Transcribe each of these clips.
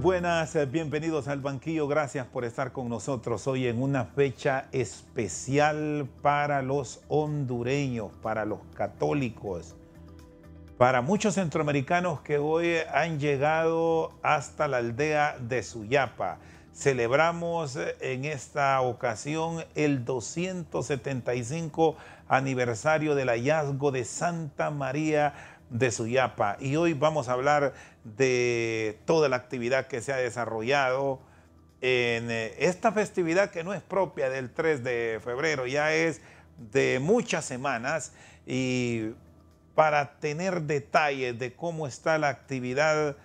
buenas, bienvenidos al Banquillo, gracias por estar con nosotros hoy en una fecha especial para los hondureños, para los católicos, para muchos centroamericanos que hoy han llegado hasta la aldea de Suyapa. Celebramos en esta ocasión el 275 aniversario del hallazgo de Santa María de Suyapa, y hoy vamos a hablar de toda la actividad que se ha desarrollado en esta festividad que no es propia del 3 de febrero, ya es de muchas semanas. Y para tener detalles de cómo está la actividad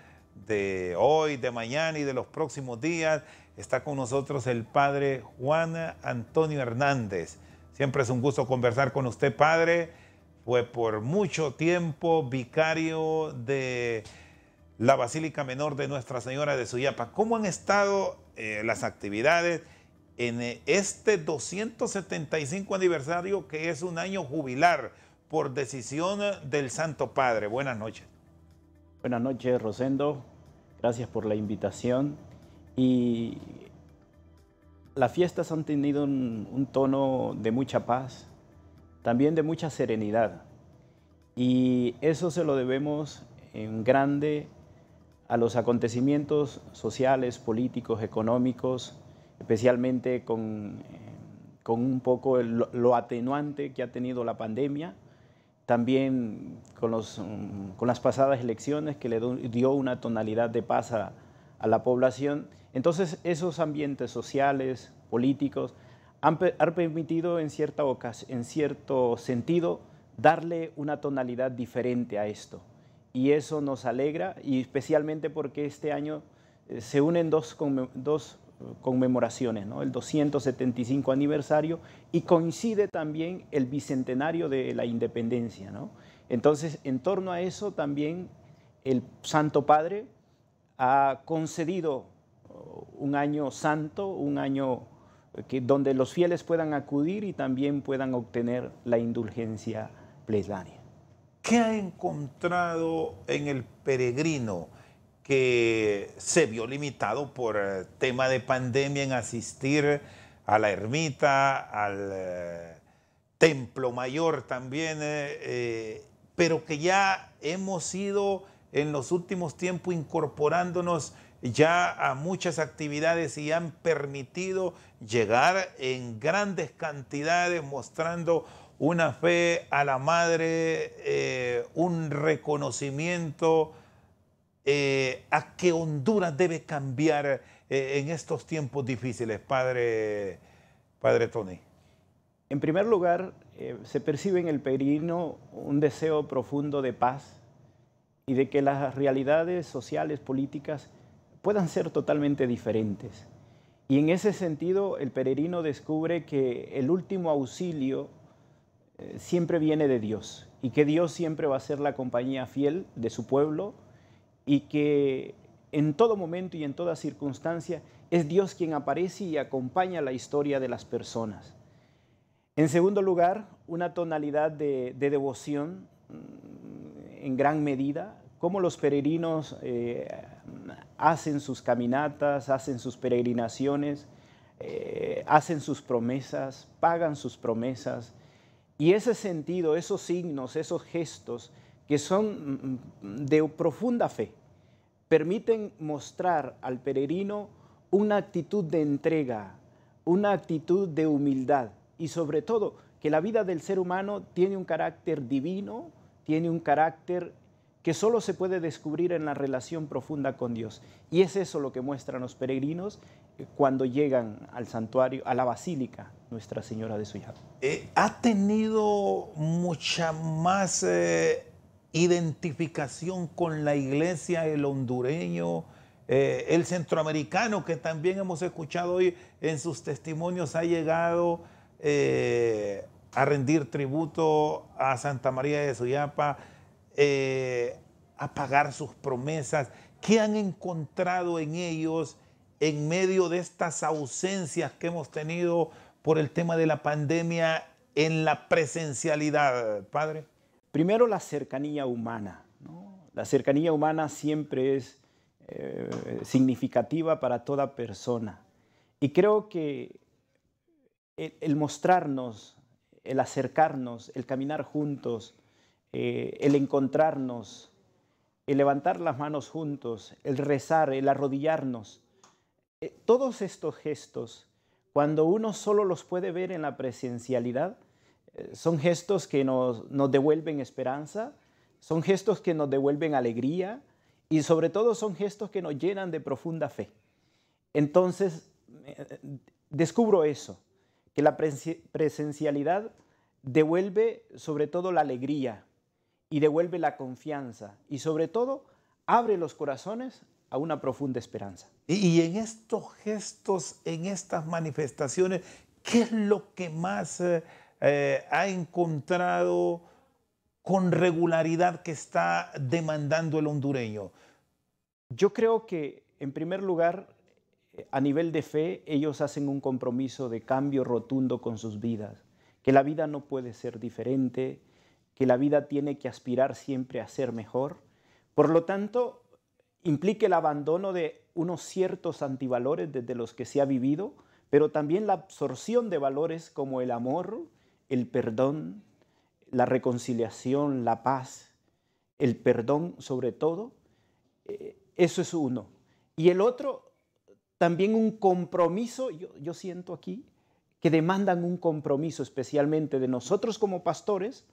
de hoy, de mañana y de los próximos días, está con nosotros el padre Juan Antonio Hernández. Siempre es un gusto conversar con usted, padre. Fue por mucho tiempo vicario de la Basílica Menor de Nuestra Señora de Suyapa. ¿Cómo han estado las actividades en este 275 aniversario, que es un año jubilar por decisión del Santo Padre? Buenas noches. Buenas noches, Rosendo. Gracias por la invitación. Y las fiestas han tenido un tono de mucha paz, también de mucha serenidad, y eso se lo debemos en grande a los acontecimientos sociales, políticos, económicos, especialmente con un poco lo atenuante que ha tenido la pandemia, también con las pasadas elecciones que le dio una tonalidad de paz a la población. Entonces esos ambientes sociales, políticos, han permitido en cierto sentido darle una tonalidad diferente a esto. Y eso nos alegra, y especialmente porque este año se unen dos conmemoraciones, ¿no? El 275 aniversario, y coincide también el bicentenario de la independencia, ¿no? Entonces, en torno a eso también el Santo Padre ha concedido un año santo, un año donde los fieles puedan acudir y también puedan obtener la indulgencia plenaria. ¿Qué ha encontrado en el peregrino que se vio limitado por tema de pandemia en asistir a la ermita, al templo mayor también, pero que ya hemos ido en los últimos tiempos incorporándonos ya a muchas actividades y han permitido llegar en grandes cantidades, mostrando una fe a la Madre, un reconocimiento a que Honduras debe cambiar en estos tiempos difíciles, Padre Tony? En primer lugar, se percibe en el peregrino un deseo profundo de paz y de que las realidades sociales, políticas, puedan ser totalmente diferentes. Y en ese sentido, el peregrino descubre que el último auxilio siempre viene de Dios, y que Dios siempre va a ser la compañía fiel de su pueblo, y que en todo momento y en toda circunstancia es Dios quien aparece y acompaña la historia de las personas. En segundo lugar, una tonalidad de devoción en gran medida, como los peregrinos hacen sus caminatas, hacen sus peregrinaciones, hacen sus promesas, pagan sus promesas. Y ese sentido, esos signos, esos gestos que son de profunda fe, permiten mostrar al peregrino una actitud de entrega, una actitud de humildad, y sobre todo que la vida del ser humano tiene un carácter divino, tiene un carácter que solo se puede descubrir en la relación profunda con Dios. Y es eso lo que muestran los peregrinos cuando llegan al santuario, a la Basílica Nuestra Señora de Suyapa. ¿Ha tenido mucha más identificación con la iglesia el hondureño, el centroamericano, que también hemos escuchado hoy en sus testimonios, ha llegado a rendir tributo a Santa María de Suyapa, a pagar sus promesas? ¿Qué han encontrado en ellos en medio de estas ausencias que hemos tenido por el tema de la pandemia en la presencialidad, padre? Primero, la cercanía humana, ¿no? La cercanía humana siempre es significativa para toda persona. Y creo que el mostrarnos, el acercarnos, el caminar juntos, el encontrarnos, el levantar las manos juntos, el rezar, el arrodillarnos, todos estos gestos, cuando uno solo los puede ver en la presencialidad, son gestos que nos devuelven esperanza, son gestos que nos devuelven alegría y sobre todo son gestos que nos llenan de profunda fe. Entonces, descubro eso, que la presencialidad devuelve sobre todo la alegría y devuelve la confianza y sobre todo abre los corazones a una profunda esperanza. Y en estos gestos, en estas manifestaciones, ¿qué es lo que más ha encontrado con regularidad que está demandando el hondureño? Yo creo que, en primer lugar, a nivel de fe, ellos hacen un compromiso de cambio rotundo con sus vidas, que la vida no puede ser diferente, que la vida tiene que aspirar siempre a ser mejor. Por lo tanto, implica el abandono de unos ciertos antivalores desde los que se ha vivido, pero también la absorción de valores como el amor, el perdón, la reconciliación, la paz, el perdón sobre todo. Eso es uno. Y el otro, también un compromiso, yo siento aquí, que demandan un compromiso especialmente de nosotros como pastores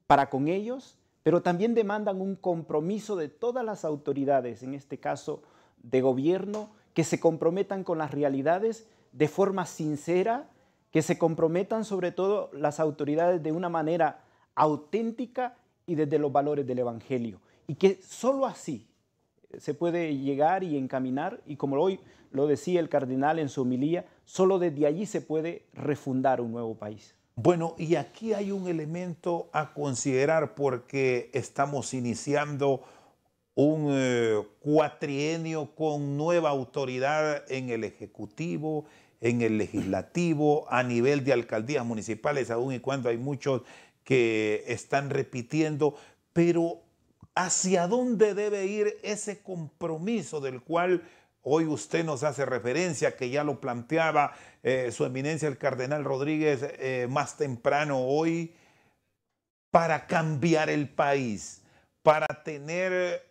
para con ellos, pero también demandan un compromiso de todas las autoridades, en este caso de gobierno, que se comprometan con las realidades de forma sincera, que se comprometan sobre todo las autoridades de una manera auténtica y desde los valores del Evangelio. Y que solo así se puede llegar y encaminar, y como hoy lo decía el cardenal en su homilía, solo desde allí se puede refundar un nuevo país. Bueno, y aquí hay un elemento a considerar porque estamos iniciando un cuatrienio con nueva autoridad en el Ejecutivo, en el Legislativo, a nivel de alcaldías municipales, aun y cuando hay muchos que están repitiendo, pero ¿hacia dónde debe ir ese compromiso del cual hoy usted nos hace referencia, que ya lo planteaba su eminencia el cardenal Rodríguez más temprano hoy, para cambiar el país, para tener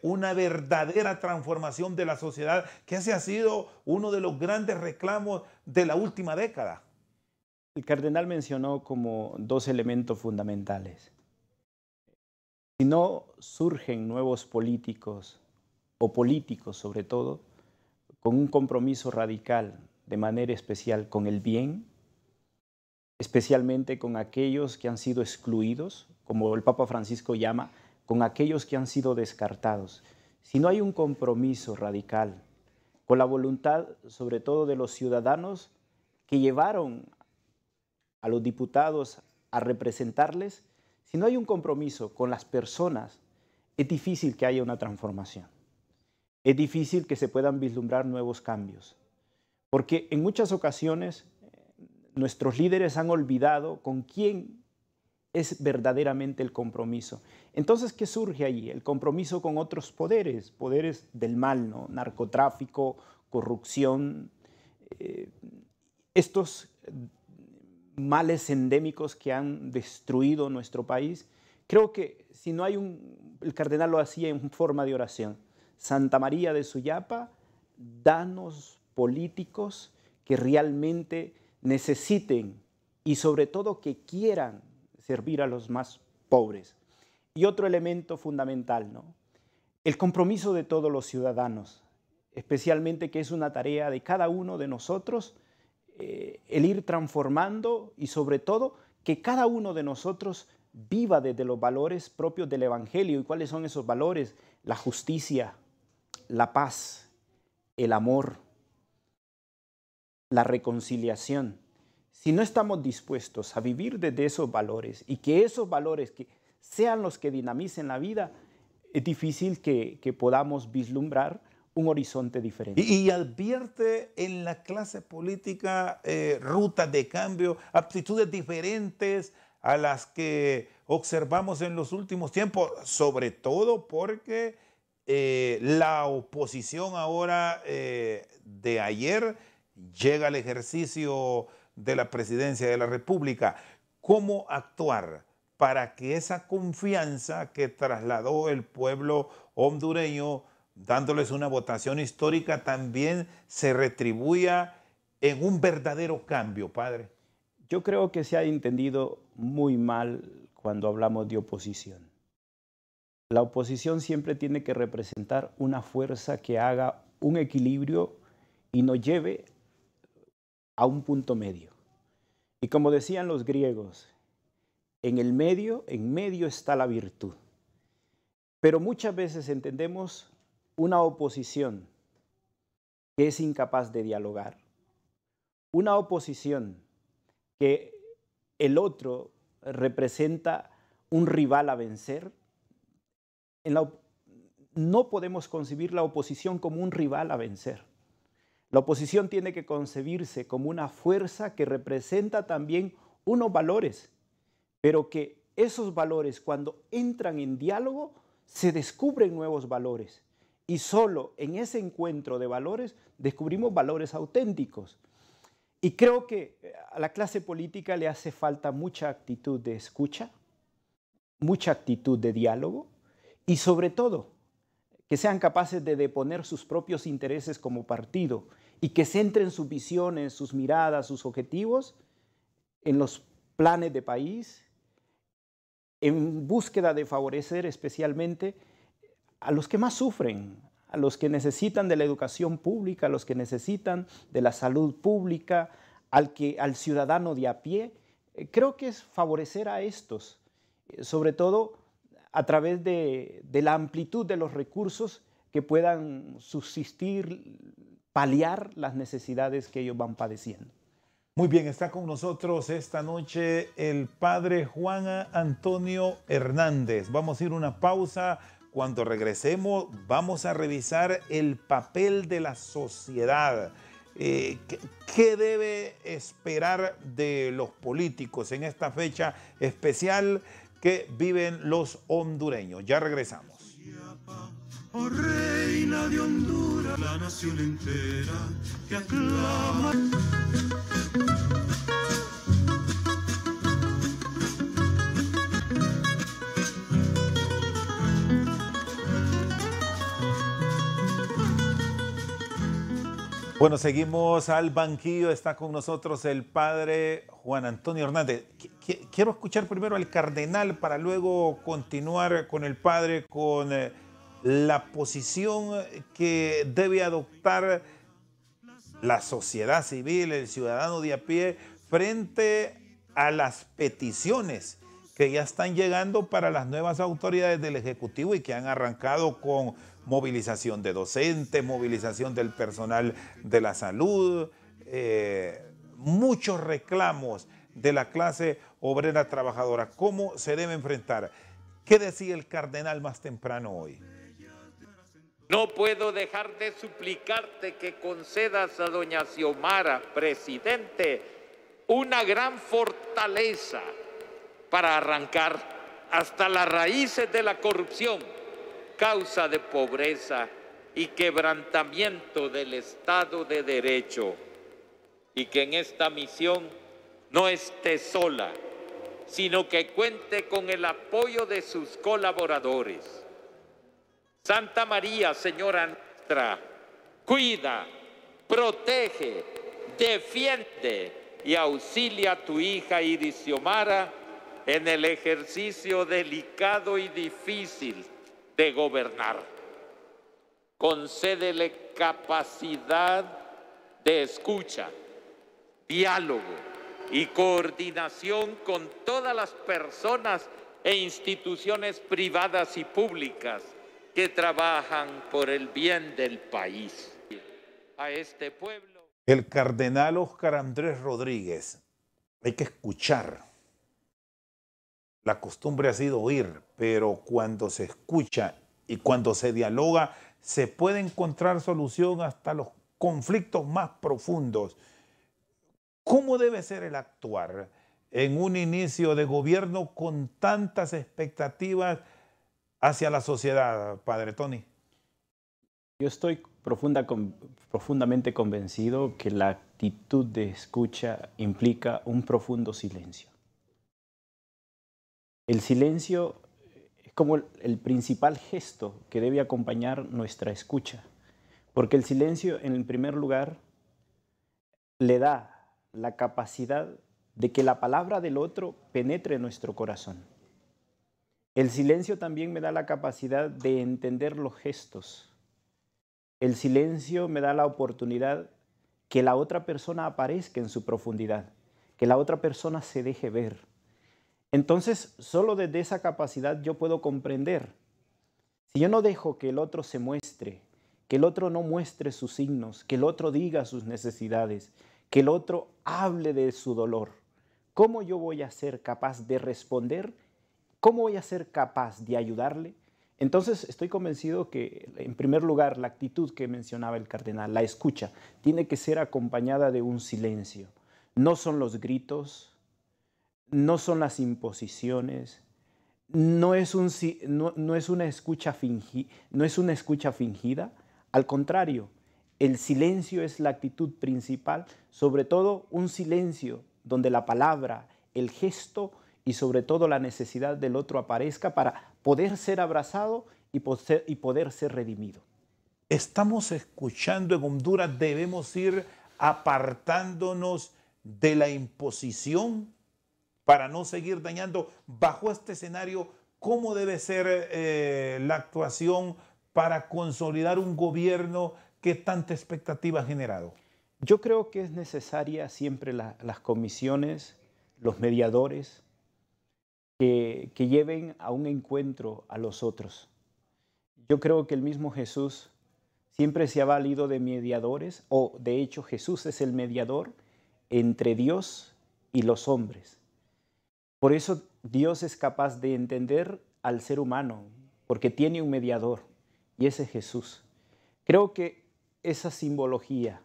una verdadera transformación de la sociedad, que ese ha sido uno de los grandes reclamos de la última década? El cardenal mencionó como dos elementos fundamentales. Si no surgen nuevos políticos, o políticos sobre todo, con un compromiso radical, de manera especial con el bien, especialmente con aquellos que han sido excluidos, como el Papa Francisco llama, con aquellos que han sido descartados. Si no hay un compromiso radical con la voluntad, sobre todo de los ciudadanos que llevaron a los diputados a representarles, si no hay un compromiso con las personas, es difícil que haya una transformación. Es difícil que se puedan vislumbrar nuevos cambios. Porque en muchas ocasiones nuestros líderes han olvidado con quién es verdaderamente el compromiso. Entonces, ¿qué surge allí? El compromiso con otros poderes, poderes del mal, ¿no? Narcotráfico, corrupción, estos males endémicos que han destruido nuestro país. Creo que si no hay el cardenal lo hacía en forma de oración. Santa María de Suyapa, danos políticos que realmente necesiten y sobre todo que quieran servir a los más pobres. Y otro elemento fundamental, ¿no? El compromiso de todos los ciudadanos, especialmente que es una tarea de cada uno de nosotros, el ir transformando y sobre todo que cada uno de nosotros viva desde los valores propios del Evangelio. ¿Y cuáles son esos valores? La justicia, la paz, el amor, la reconciliación. Si no estamos dispuestos a vivir desde esos valores y que esos valores que sean los que dinamicen la vida, es difícil que podamos vislumbrar un horizonte diferente. Y advierte en la clase política rutas de cambio, aptitudes diferentes a las que observamos en los últimos tiempos, sobre todo porque la oposición ahora de ayer llega al ejercicio de la presidencia de la República. ¿Cómo actuar para que esa confianza que trasladó el pueblo hondureño, dándoles una votación histórica, también se retribuya en un verdadero cambio, padre? Yo creo que se ha entendido muy mal cuando hablamos de oposición. La oposición siempre tiene que representar una fuerza que haga un equilibrio y nos lleve a un punto medio. Y como decían los griegos, en medio está la virtud. Pero muchas veces entendemos una oposición que es incapaz de dialogar, una oposición que el otro representa un rival a vencer. No podemos concebir la oposición como un rival a vencer. La oposición tiene que concebirse como una fuerza que representa también unos valores, pero que esos valores, cuando entran en diálogo, se descubren nuevos valores. Y solo en ese encuentro de valores descubrimos valores auténticos. Y creo que a la clase política le hace falta mucha actitud de escucha, mucha actitud de diálogo y sobre todo que sean capaces de deponer sus propios intereses como partido y que centren sus visiones, sus miradas, sus objetivos en los planes de país, en búsqueda de favorecer especialmente a los que más sufren, a los que necesitan de la educación pública, a los que necesitan de la salud pública, al ciudadano de a pie. Creo que es favorecer a estos, sobre todo a través de la amplitud de los recursos que puedan subsistir, paliar las necesidades que ellos van padeciendo. Muy bien, está con nosotros esta noche el padre Juan Antonio Hernández. Vamos a ir a una pausa. Cuando regresemos vamos a revisar el papel de la sociedad. ¿Qué debe esperar de los políticos en esta fecha especial que viven los hondureños? Ya regresamos. Oh reina de Honduras, la nación entera te aclama. Bueno, seguimos al banquillo. Está con nosotros el padre Juan Antonio Hernández. Quiero escuchar primero al cardenal para luego continuar con el padre con la posición que debe adoptar la sociedad civil, el ciudadano de a pie, frente a las peticiones que ya están llegando para las nuevas autoridades del Ejecutivo y que han arrancado con movilización de docentes, movilización del personal de la salud, muchos reclamos de la clase obrera trabajadora. ¿Cómo se debe enfrentar? ¿Qué decía el cardenal más temprano hoy? No puedo dejar de suplicarte que concedas a doña Xiomara, presidente, una gran fortaleza para arrancar hasta las raíces de la corrupción, causa de pobreza y quebrantamiento del Estado de Derecho, y que en esta misión no esté sola, sino que cuente con el apoyo de sus colaboradores. Santa María, Señora nuestra, cuida, protege, defiende y auxilia a tu hija Iris Xiomara en el ejercicio delicado y difícil de gobernar. Concédele capacidad de escucha, diálogo y coordinación con todas las personas e instituciones privadas y públicas que trabajan por el bien del país. A este pueblo. El cardenal Óscar Andrés Rodríguez, hay que escuchar. La costumbre ha sido oír, pero cuando se escucha y cuando se dialoga, se puede encontrar solución hasta los conflictos más profundos. ¿Cómo debe ser el actuar en un inicio de gobierno con tantas expectativas hacia la sociedad, padre Tony? Yo estoy profundamente convencido que la actitud de escucha implica un profundo silencio. El silencio es como el principal gesto que debe acompañar nuestra escucha, porque el silencio, en primer lugar, le da la capacidad de que la palabra del otro penetre en nuestro corazón. El silencio también me da la capacidad de entender los gestos. El silencio me da la oportunidad que la otra persona aparezca en su profundidad, que la otra persona se deje ver. Entonces, solo desde esa capacidad yo puedo comprender. Si yo no dejo que el otro se muestre, que el otro no muestre sus signos, que el otro diga sus necesidades, que el otro hable de su dolor, ¿cómo yo voy a ser capaz de responder? ¿Cómo voy a ser capaz de ayudarle? Entonces estoy convencido que, en primer lugar, la actitud que mencionaba el cardenal, la escucha, tiene que ser acompañada de un silencio. No son los gritos, no son las imposiciones, no es una escucha fingida. Al contrario, el silencio es la actitud principal, sobre todo un silencio donde la palabra, el gesto y sobre todo la necesidad del otro aparezca para poder ser abrazado y poder ser redimido. Estamos escuchando en Honduras, debemos ir apartándonos de la imposición para no seguir dañando. Bajo este escenario, ¿cómo debe ser la actuación para consolidar un gobierno que tanta expectativa ha generado? Yo creo que es necesaria siempre las comisiones, los mediadores, que lleven a un encuentro a los otros. Yo creo que el mismo Jesús siempre se ha valido de mediadores, o de hecho Jesús es el mediador entre Dios y los hombres. Por eso Dios es capaz de entender al ser humano, porque tiene un mediador, y ese es Jesús. Creo que esa simbología,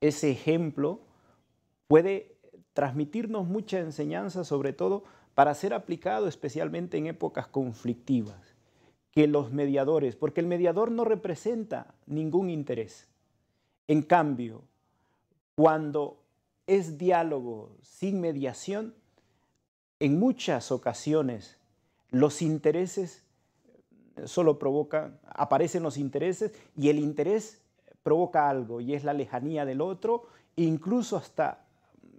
ese ejemplo, puede transmitirnos mucha enseñanza, sobre todo para ser aplicado especialmente en épocas conflictivas, que los mediadores, porque el mediador no representa ningún interés. En cambio, cuando es diálogo sin mediación, en muchas ocasiones los intereses solo aparecen los intereses y el interés provoca algo y es la lejanía del otro, incluso hasta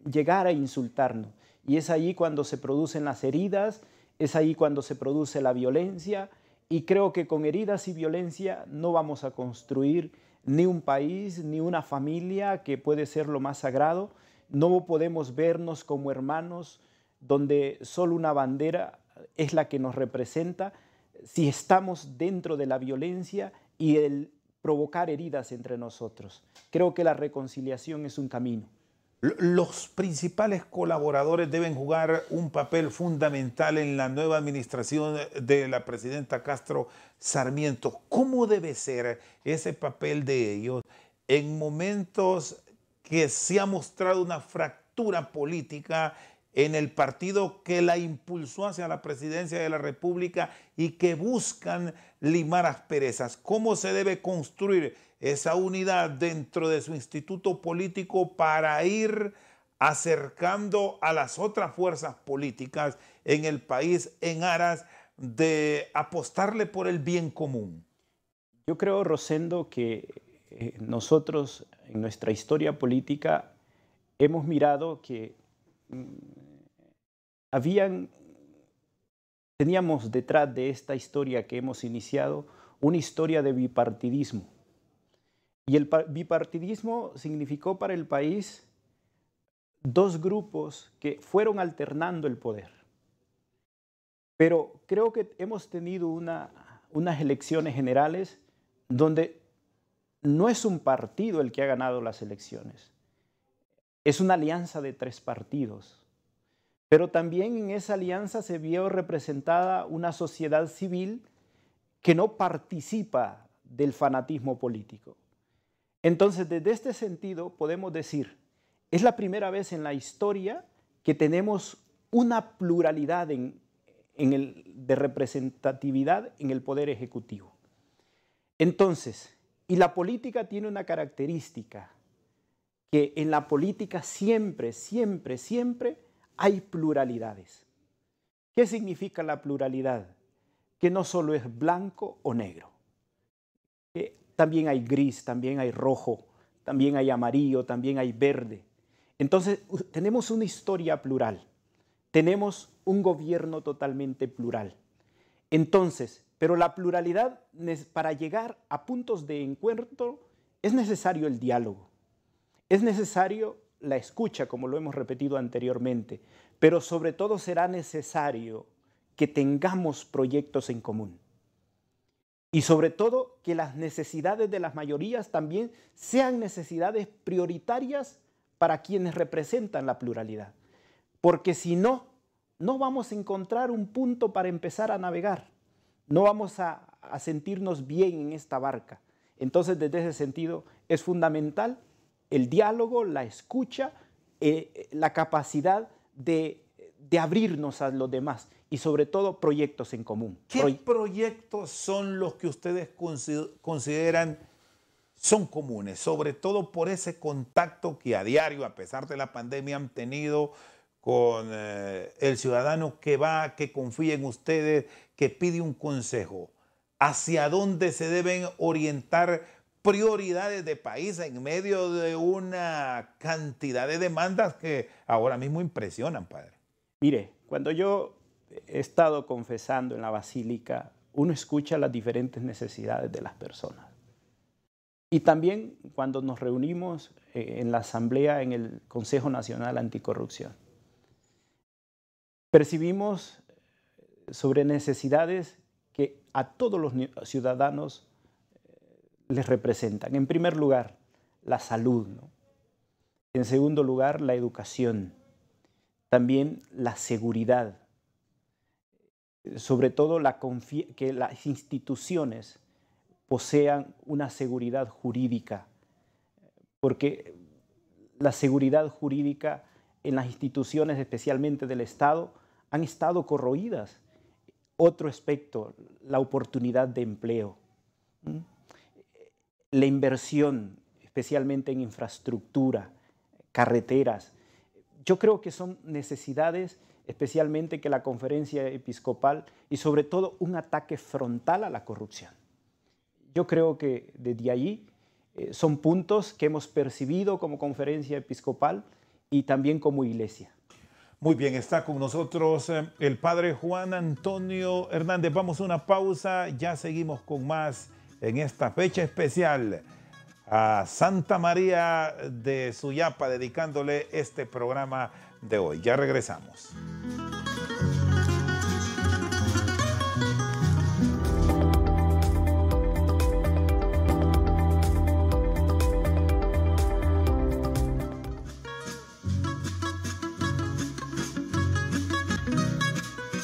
llegar a insultarnos. Y es ahí cuando se producen las heridas, es ahí cuando se produce la violencia, y creo que con heridas y violencia no vamos a construir ni un país, ni una familia, que puede ser lo más sagrado. No podemos vernos como hermanos donde solo una bandera es la que nos representa, si estamos dentro de la violencia y el provocar heridas entre nosotros. Creo que la reconciliación es un camino. Los principales colaboradores deben jugar un papel fundamental en la nueva administración de la presidenta Castro Sarmiento. ¿Cómo debe ser ese papel de ellos en momentos que se ha mostrado una fractura política en el partido que la impulsó hacia la presidencia de la República y que buscan limar asperezas? ¿Cómo se debe construir esa unidad dentro de su instituto político para ir acercando a las otras fuerzas políticas en el país en aras de apostarle por el bien común? Yo creo, Rosendo, que nosotros en nuestra historia política hemos mirado que teníamos detrás de esta historia que hemos iniciado una historia de bipartidismo. Y el bipartidismo significó para el país dos grupos que fueron alternando el poder. Pero creo que hemos tenido unas elecciones generales donde no es un partido el que ha ganado las elecciones. Es una alianza de 3 partidos. Pero también en esa alianza se vio representada una sociedad civil que no participa del fanatismo político. Entonces, desde este sentido, podemos decir, es la primera vez en la historia que tenemos una pluralidad de representatividad en el Poder Ejecutivo. Entonces, Y la política tiene una característica, que en la política siempre, siempre, siempre hay pluralidades. ¿Qué significa la pluralidad? Que no solo es blanco o negro. Que también hay gris, también hay rojo, también hay amarillo, también hay verde. Entonces, tenemos una historia plural. Tenemos un gobierno totalmente plural. Entonces, pero la pluralidad, para llegar a puntos de encuentro, es necesario el diálogo. Es necesario la escucha, como lo hemos repetido anteriormente, pero sobre todo será necesario que tengamos proyectos en común. Y sobre todo que las necesidades de las mayorías también sean necesidades prioritarias para quienes representan la pluralidad. Porque si no, no vamos a encontrar un punto para empezar a navegar. No vamos a sentirnos bien en esta barca. Entonces, desde ese sentido, es fundamental el diálogo, la escucha, la capacidad de abrirnos a los demás y sobre todo proyectos en común. ¿Qué proyectos son los que ustedes consideran son comunes? Sobre todo por ese contacto que a diario, a pesar de la pandemia, han tenido con el ciudadano que va, que confía en ustedes, que pide un consejo. ¿Hacia dónde se deben orientar prioridades de país en medio de una cantidad de demandas que ahora mismo impresionan, padre? Mire, cuando yo he estado confesando en la basílica, uno escucha las diferentes necesidades de las personas. Y también cuando nos reunimos en la asamblea, en el Consejo Nacional Anticorrupción, percibimos sobre necesidades que a todos los ciudadanos les representan. En primer lugar, la salud, ¿no? En segundo lugar, la educación. También la seguridad. Sobre todo que las instituciones posean una seguridad jurídica, porque la seguridad jurídica en las instituciones, especialmente del Estado, han estado corroídas. Otro aspecto, la oportunidad de empleo. La inversión, especialmente en infraestructura, carreteras. Yo creo que son necesidades, especialmente que la conferencia episcopal y sobre todo un ataque frontal a la corrupción. Yo creo que desde allí son puntos que hemos percibido como conferencia episcopal y también como iglesia. Muy bien, está con nosotros el padre Juan Antonio Hernández. Vamos a una pausa, ya seguimos con más en esta fecha especial a Santa María de Suyapa, dedicándole este programa de hoy. Ya regresamos.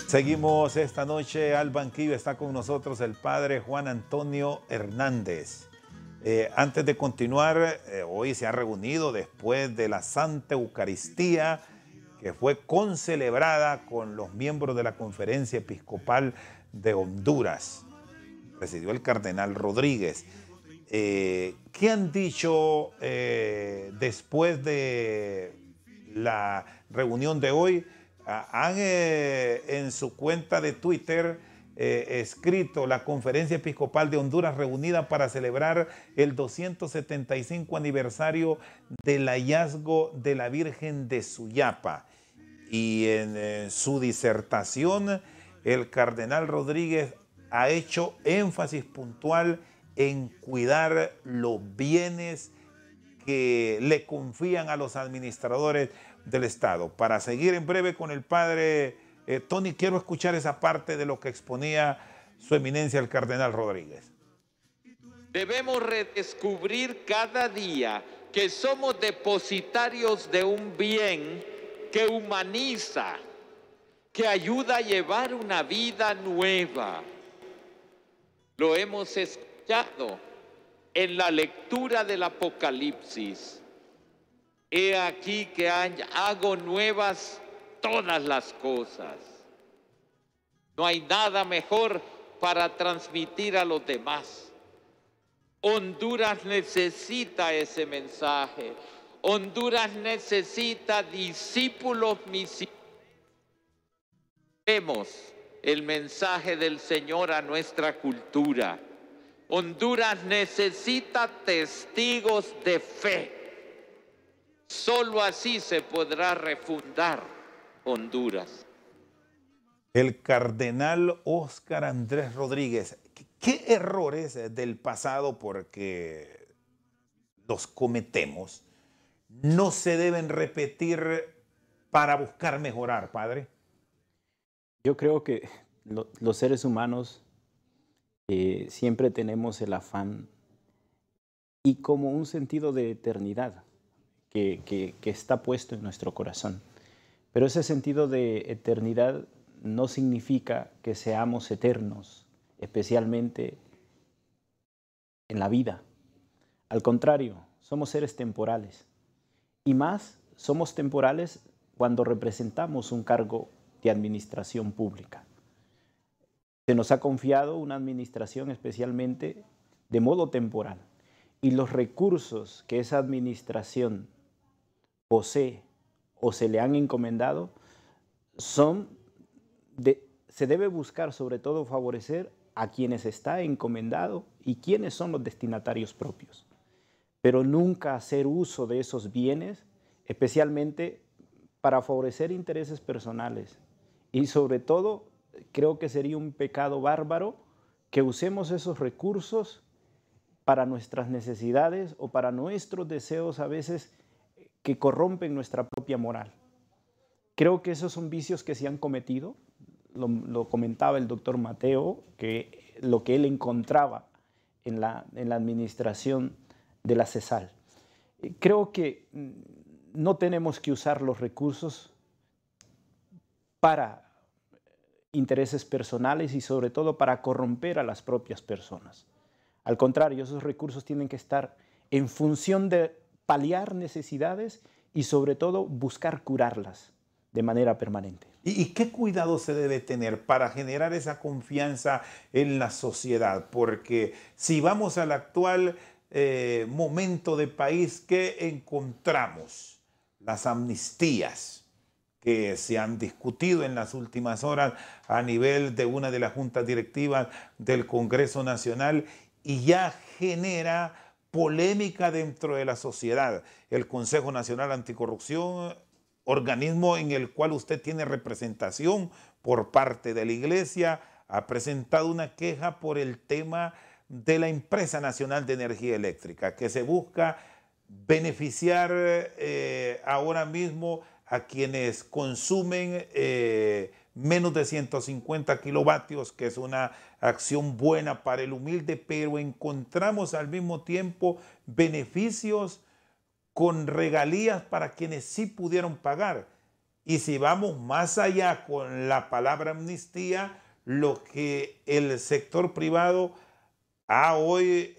Seguimos esta noche al banquillo. Está con nosotros el padre Juan Antonio Hernández. Antes de continuar, hoy se ha reunido después de la Santa Eucaristía que fue concelebrada con los miembros de la Conferencia Episcopal de Honduras. Presidió el cardenal Rodríguez. ¿Qué han dicho después de la reunión de hoy? Han en su cuenta de Twitter escrito: la Conferencia Episcopal de Honduras reunida para celebrar el 275 aniversario del hallazgo de la Virgen de Suyapa. Y en su disertación, el cardenal Rodríguez ha hecho énfasis puntual en cuidar los bienes que le confían a los administradores del Estado. Para seguir en breve con el padre Tony, quiero escuchar esa parte de lo que exponía su eminencia el cardenal Rodríguez. Debemos redescubrir cada día que somos depositarios de un bien que humaniza, que ayuda a llevar una vida nueva. Lo hemos escuchado en la lectura del Apocalipsis. He aquí que hago nuevas todas las cosas. No hay nada mejor para transmitir a los demás Honduras necesita ese mensaje. Honduras necesita discípulos misioneros. Vemos el mensaje del Señor a nuestra cultura. Honduras necesita testigos de fe. Solo así se podrá refundar Honduras. El cardenal Óscar Andrés Rodríguez, ¿qué errores del pasado, porque los cometemos, no se deben repetir para buscar mejorar, padre? Yo creo que los seres humanos siempre tenemos el afán y como un sentido de eternidad que está puesto en nuestro corazón. Pero ese sentido de eternidad no significa que seamos eternos, especialmente en la vida. Al contrario, somos seres temporales. Y más, somos temporales cuando representamos un cargo de administración pública. Se nos ha confiado una administración especialmente de modo temporal. Y los recursos que esa administración posee o se le han encomendado se debe buscar sobre todo favorecer a quienes está encomendado y quiénes son los destinatarios propios. Pero nunca hacer uso de esos bienes, especialmente para favorecer intereses personales. Y sobre todo, creo que sería un pecado bárbaro que usemos esos recursos para nuestras necesidades o para nuestros deseos a veces que corrompen nuestra propia moral. Creo que esos son vicios que se han cometido. Lo comentaba el doctor Mateo, que lo que él encontraba en la administración de la CESAL. Creo que no tenemos que usar los recursos para intereses personales y sobre todo para corromper a las propias personas. Al contrario, esos recursos tienen que estar en función de paliar necesidades y sobre todo buscar curarlas de manera permanente. ¿Y qué cuidado se debe tener para generar esa confianza en la sociedad? Porque si vamos al actual momento de país, ¿qué encontramos? Las amnistías que se han discutido en las últimas horas a nivel de una de las juntas directivas del Congreso Nacional y ya genera polémica dentro de la sociedad. El Consejo Nacional Anticorrupción, organismo en el cual usted tiene representación por parte de la Iglesia, ha presentado una queja por el tema de la Empresa Nacional de Energía Eléctrica, que se busca beneficiar ahora mismo a quienes consumen menos de 150 kilovatios, que es una acción buena para el humilde, pero encontramos al mismo tiempo beneficios con regalías para quienes sí pudieron pagar. Y si vamos más allá con la palabra amnistía, lo que el sector privado ha hoy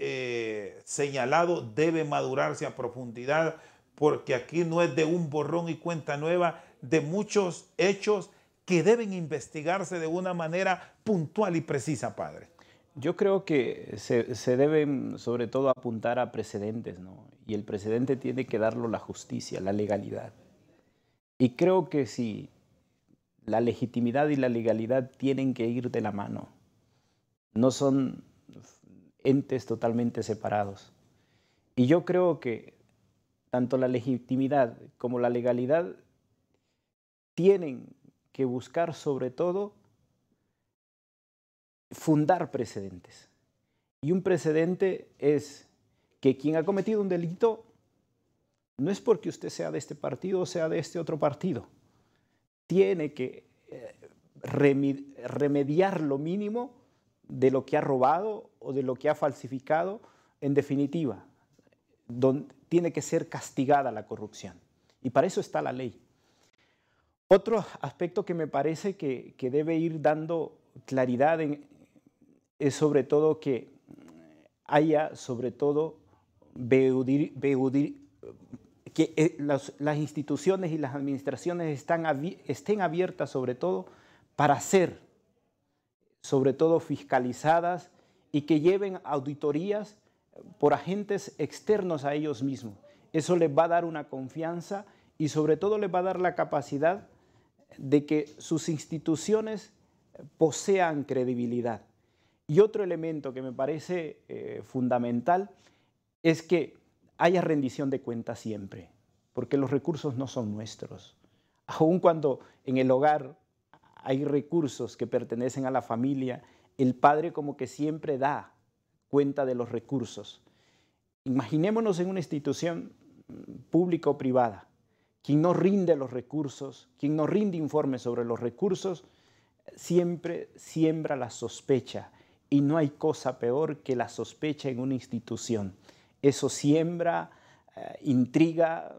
señalado debe madurarse a profundidad, porque aquí no es de un borrón y cuenta nueva, de muchos hechos que deben investigarse de una manera puntual y precisa, padre. Yo creo que se deben sobre todo apuntar a precedentes, ¿no? Y el precedente tiene que darlo la justicia, la legalidad. Y creo que si la legitimidad y la legalidad tienen que ir de la mano, no son entes totalmente separados. Y yo creo que tanto la legitimidad como la legalidad tienen que buscar sobre todo fundar precedentes. Y un precedente es que quien ha cometido un delito no es porque usted sea de este partido o sea de este otro partido. Tiene que remediar lo mínimo de lo que ha robado o de lo que ha falsificado. En definitiva, tiene que ser castigada la corrupción. Y para eso está la ley. Otro aspecto que me parece que debe ir dando claridad es sobre todo que haya sobre todo que las instituciones y las administraciones estén abiertas sobre todo para ser sobre todo fiscalizadas y que lleven auditorías por agentes externos a ellos mismos. Eso les va a dar una confianza y sobre todo les va a dar la capacidad de que sus instituciones posean credibilidad. Y otro elemento que me parece fundamental es que haya rendición de cuentas siempre, porque los recursos no son nuestros. Aun cuando en el hogar hay recursos que pertenecen a la familia, el padre como que siempre da cuenta de los recursos. Imaginémonos en una institución pública o privada. Quien no rinde los recursos, quien no rinde informes sobre los recursos, siempre siembra la sospecha. Y no hay cosa peor que la sospecha en una institución. Eso siembra intriga,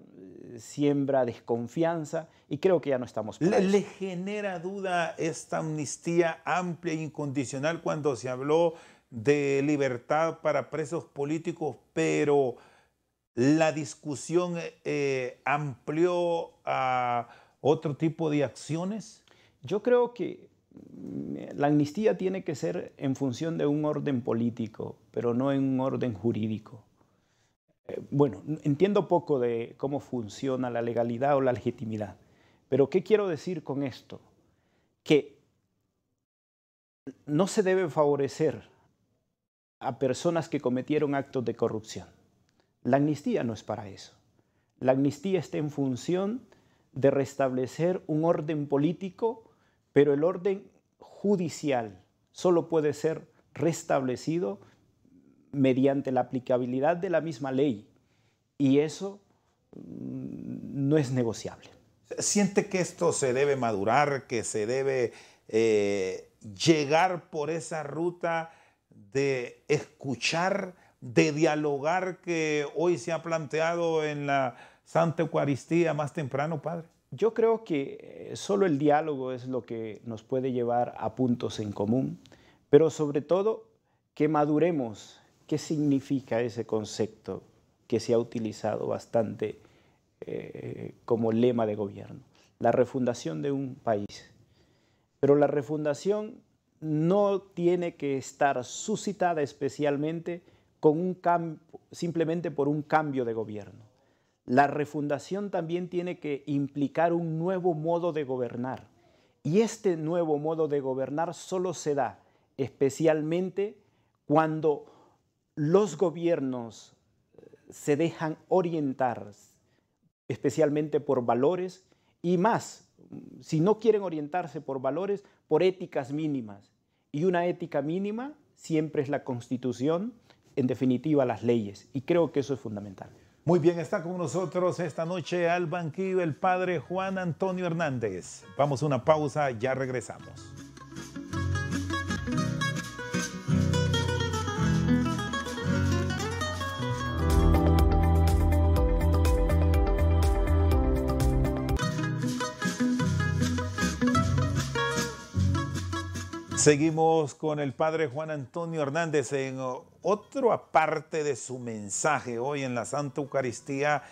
siembra desconfianza y creo que ya no estamos para eso. ¿Le genera duda esta amnistía amplia e incondicional cuando se habló de libertad para presos políticos, pero la discusión amplió a otro tipo de acciones? Yo creo que la amnistía tiene que ser en función de un orden político, pero no en un orden jurídico. Bueno, entiendo poco de cómo funciona la legalidad o la legitimidad, pero ¿qué quiero decir con esto? Que no se debe favorecer a personas que cometieron actos de corrupción. La amnistía no es para eso. La amnistía está en función de restablecer un orden político, pero el orden judicial solo puede ser restablecido mediante la aplicabilidad de la misma ley, y eso no es negociable. ¿Siente que esto se debe madurar, que se debe llegar por esa ruta de escuchar, de dialogar que hoy se ha planteado en la Santa Eucaristía más temprano, padre? Yo creo que solo el diálogo es lo que nos puede llevar a puntos en común, pero sobre todo que maduremos. ¿Qué significa ese concepto que se ha utilizado bastante como lema de gobierno? La refundación de un país. Pero la refundación no tiene que estar suscitada especialmente con simplemente por un cambio de gobierno. La refundación también tiene que implicar un nuevo modo de gobernar. Y este nuevo modo de gobernar solo se da especialmente cuando los gobiernos se dejan orientar, especialmente por valores, y más, si no quieren orientarse por valores, por éticas mínimas. Y una ética mínima siempre es la Constitución, en definitiva las leyes, y creo que eso es fundamental. Muy bien, está con nosotros esta noche al banquillo el padre Juan Antonio Hernández. Vamos a una pausa, ya regresamos. Seguimos con el padre Juan Antonio Hernández en otra parte de su mensaje. Hoy en la Santa Eucaristía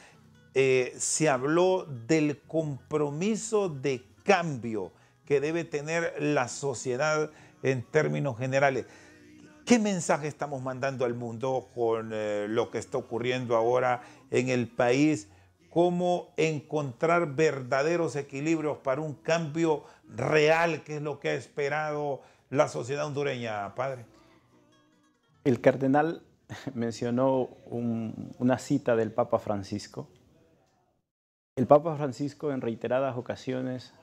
se habló del compromiso de cambio que debe tener la sociedad en términos generales. ¿Qué mensaje estamos mandando al mundo con lo que está ocurriendo ahora en el país? ¿Cómo encontrar verdaderos equilibrios para un cambio real, que es lo que ha esperado la sociedad hondureña, padre? El cardenal mencionó una cita del Papa Francisco. El Papa Francisco en reiteradas ocasiones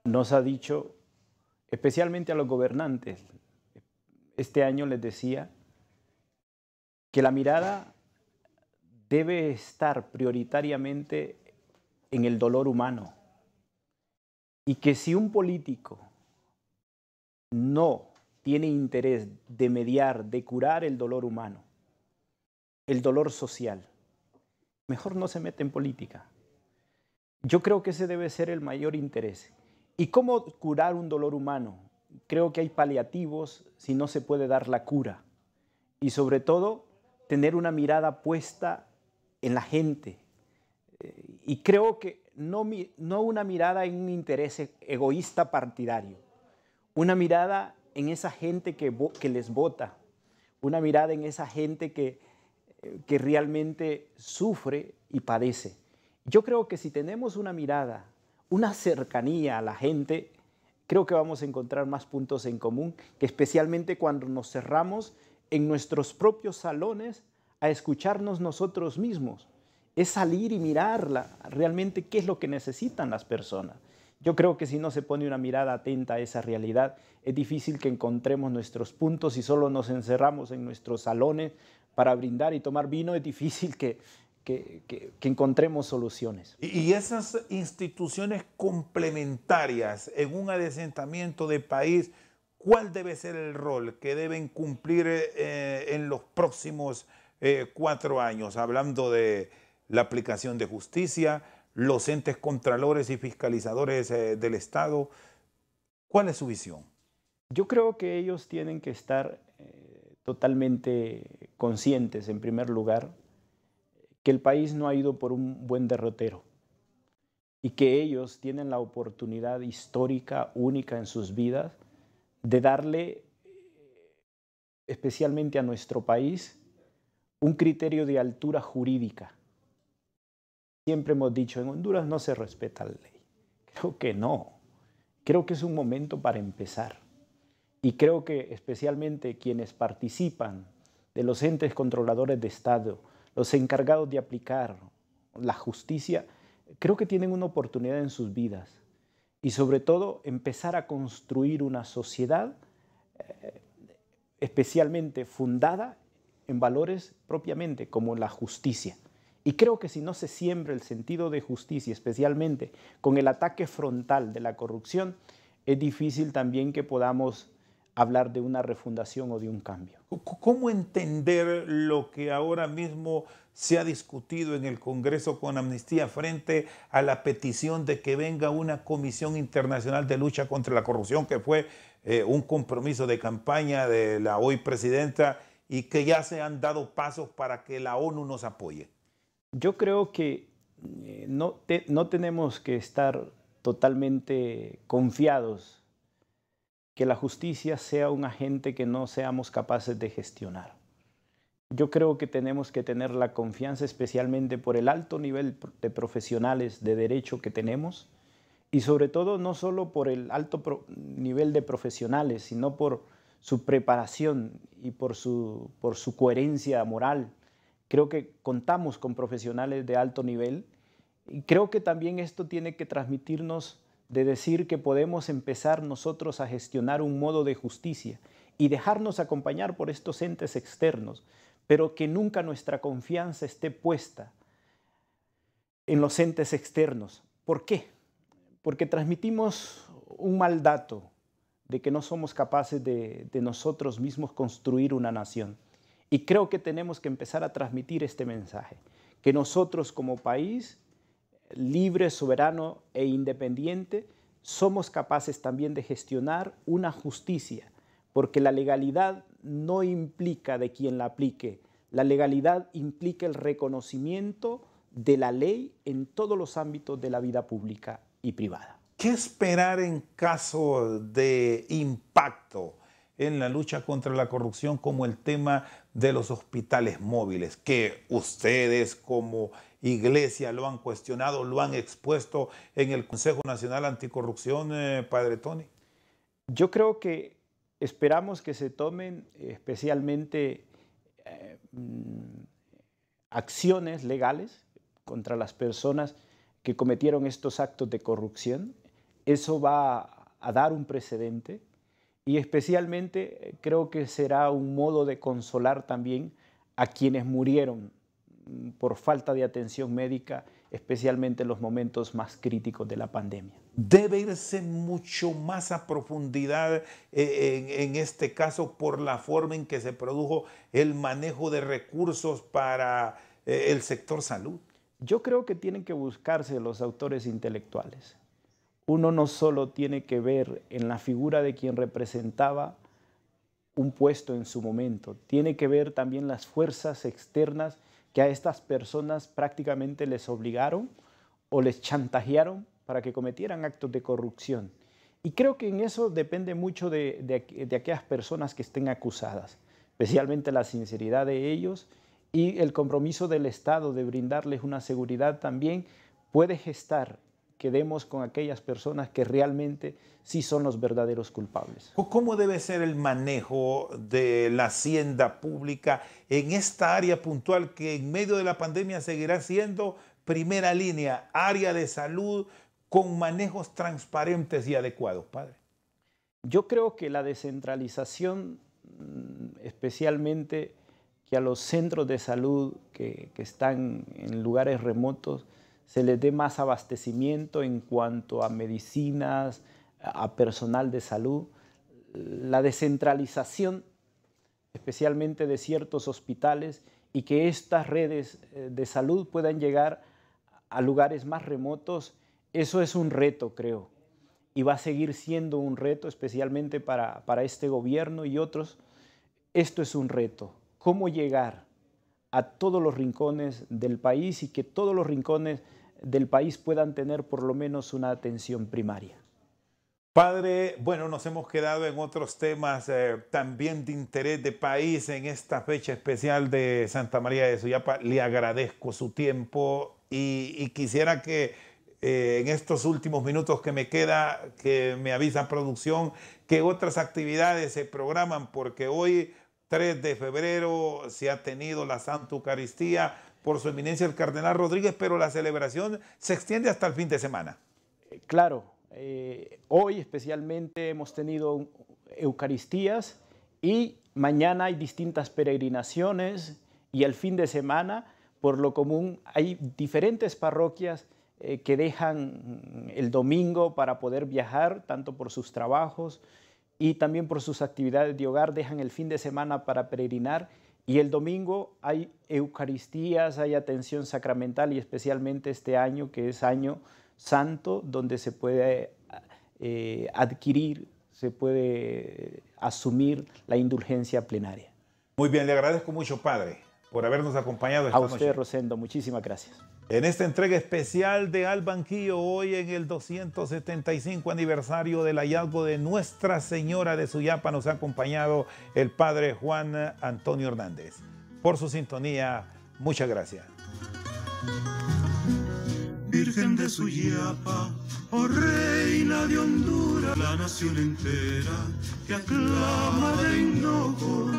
nos ha dicho, especialmente a los gobernantes, este año les decía que la mirada debe estar prioritariamente en el dolor humano y que si un político no tiene interés de mediar, de curar el dolor humano, el dolor social, mejor no se mete en política. Yo creo que ese debe ser el mayor interés. ¿Y cómo curar un dolor humano? Creo que hay paliativos si no se puede dar la cura. Y sobre todo, tener una mirada puesta en la gente. Y creo que no una mirada en un interés egoísta partidario, una mirada en esa gente que les vota, una mirada en esa gente que realmente sufre y padece. Yo creo que si tenemos una mirada, una cercanía a la gente, creo que vamos a encontrar más puntos en común, que especialmente cuando nos cerramos en nuestros propios salones a escucharnos nosotros mismos. Es salir y mirarla, realmente qué es lo que necesitan las personas. Yo creo que si no se pone una mirada atenta a esa realidad, es difícil que encontremos nuestros puntos y solo nos encerramos en nuestros salones para brindar y tomar vino. Es difícil que encontremos soluciones. Y esas instituciones complementarias en un adesentamiento de país, ¿cuál debe ser el rol que deben cumplir en los próximos 4 años? Hablando de la aplicación de justicia, los entes contralores y fiscalizadores del Estado. ¿Cuál es su visión? Yo creo que ellos tienen que estar totalmente conscientes, en primer lugar, que el país no ha ido por un buen derrotero y que ellos tienen la oportunidad histórica, única en sus vidas, de darle, especialmente a nuestro país, un criterio de altura jurídica. Siempre hemos dicho, en Honduras no se respeta la ley. Creo que no. Creo que es un momento para empezar. Y creo que especialmente quienes participan de los entes controladores de Estado, los encargados de aplicar la justicia, creo que tienen una oportunidad en sus vidas. Y sobre todo empezar a construir una sociedad especialmente fundada en valores propiamente como la justicia. Y creo que si no se siembra el sentido de justicia, especialmente con el ataque frontal de la corrupción, es difícil también que podamos hablar de una refundación o de un cambio. ¿Cómo entender lo que ahora mismo se ha discutido en el Congreso con Amnistía frente a la petición de que venga una Comisión Internacional de Lucha contra la Corrupción, que fue un compromiso de campaña de la hoy presidenta y que ya se han dado pasos para que la ONU nos apoye? Yo creo que no tenemos que estar totalmente confiados que la justicia sea un agente que no seamos capaces de gestionar. Yo creo que tenemos que tener la confianza, especialmente por el alto nivel de profesionales de derecho que tenemos, y sobre todo no solo por el alto nivel de profesionales, sino por su preparación y por su coherencia moral. Creo que contamos con profesionales de alto nivel y creo que también esto tiene que transmitirnos de decir que podemos empezar nosotros a gestionar un modo de justicia y dejarnos acompañar por estos entes externos, pero que nunca nuestra confianza esté puesta en los entes externos. ¿Por qué? Porque transmitimos un mal dato de que no somos capaces de nosotros mismos construir una nación. Y creo que tenemos que empezar a transmitir este mensaje, que nosotros como país libre, soberano e independiente, somos capaces también de gestionar una justicia, porque la legalidad no implica de quien la aplique, la legalidad implica el reconocimiento de la ley en todos los ámbitos de la vida pública y privada. ¿Qué esperar en caso de impacto en la lucha contra la corrupción, como el tema de los hospitales móviles, que ustedes como iglesia lo han cuestionado, lo han expuesto en el Consejo Nacional Anticorrupción, Padre Tony? Yo creo que esperamos que se tomen especialmente acciones legales contra las personas que cometieron estos actos de corrupción. Eso va a dar un precedente. Y especialmente creo que será un modo de consolar también a quienes murieron por falta de atención médica, especialmente en los momentos más críticos de la pandemia. Debe irse mucho más a profundidad en este caso por la forma en que se produjo el manejo de recursos para el sector salud. Yo creo que tienen que buscarse los autores intelectuales. Uno no solo tiene que ver en la figura de quien representaba un puesto en su momento, tiene que ver también las fuerzas externas que a estas personas prácticamente les obligaron o les chantajearon para que cometieran actos de corrupción. Y creo que en eso depende mucho de aquellas personas que estén acusadas. especialmente la sinceridad de ellos y el compromiso del Estado de brindarles una seguridad también puede gestar que demos con aquellas personas que realmente sí son los verdaderos culpables. ¿Cómo debe ser el manejo de la hacienda pública en esta área puntual que en medio de la pandemia seguirá siendo primera línea, área de salud, con manejos transparentes y adecuados, padre? Yo creo que la descentralización, especialmente que a los centros de salud que están en lugares remotos, se les dé más abastecimiento en cuanto a medicinas, a personal de salud. La descentralización, especialmente de ciertos hospitales, y que estas redes de salud puedan llegar a lugares más remotos, eso es un reto, creo. Y va a seguir siendo un reto, especialmente para este gobierno y otros. Esto es un reto. ¿Cómo llegar a todos los rincones del país y que todos los rincones del país puedan tener por lo menos una atención primaria? Padre, bueno, nos hemos quedado en otros temas también de interés de país en esta fecha especial de Santa María de Suyapa. Le agradezco su tiempo y quisiera que en estos últimos minutos que me queda, que me avisa producción, que otras actividades se programan, porque hoy, 3 de febrero, se ha tenido la Santa Eucaristía por su eminencia el Cardenal Rodríguez, pero la celebración se extiende hasta el fin de semana. Claro, hoy especialmente hemos tenido Eucaristías y mañana hay distintas peregrinaciones y el fin de semana, por lo común, hay diferentes parroquias que dejan el domingo para poder viajar, tanto por sus trabajos y también por sus actividades de hogar, dejan el fin de semana para peregrinar. Y el domingo hay Eucaristías, hay atención sacramental y especialmente este año que es Año Santo, donde se puede adquirir, se puede asumir la indulgencia plenaria. Muy bien, le agradezco mucho, padre, por habernos acompañado esta noche. A usted, Rosendo, muchísimas gracias. En esta entrega especial de Al Banquillo, hoy en el 275 aniversario del hallazgo de Nuestra Señora de Suyapa, nos ha acompañado el padre Juan Antonio Hernández. Por su sintonía, muchas gracias. Virgen de Suyapa, oh Reina de Honduras, la nación entera te aclama de hinojo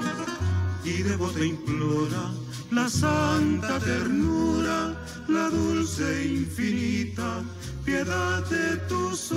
y devota implora la santa ternura, la dulce e infinita piedad de tus